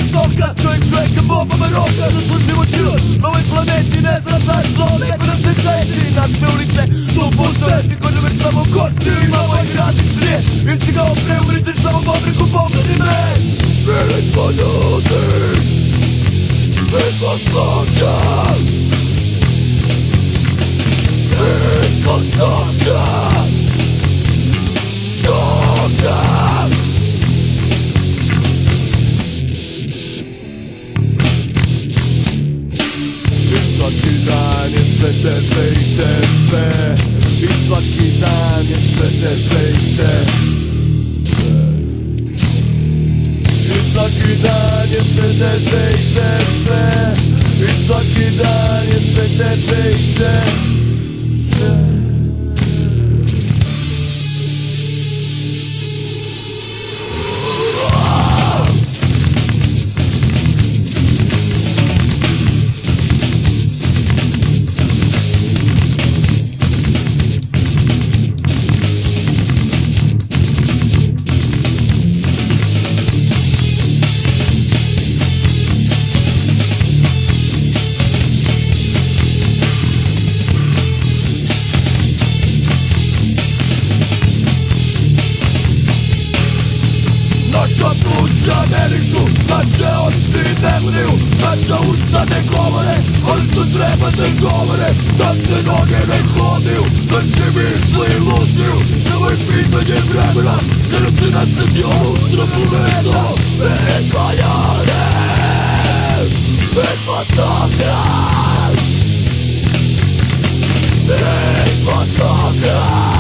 Stoka, čovjek bomba Maroka, zaslučimo čut, na ovoj planeti ne zna zašto, neko nam se seti, naše ulice su pustove, niko ne već samo kosti, imamo i gradiš nije, isti kao pre, umrićeš samo fabriku, pogledaj me. Bili smo ljudi, mi smo Stoka, mi smo Stoka, Stoka. Svaki dan je sve teže i teže, i svaki dan je sve teže i teže, i svaki dan je sve teže i teže, i svaki dan je sve teže i teže. Naša pluća ne dišu, naše oči ne gledaju, naša usta ne govore, ono što treba da govore, da se noge ne hodaju, naše misli lutaju, samo je pitanje vremena, da nam se nastavi ovo strapuveto, bezvajane, bezvajane, bezvajane.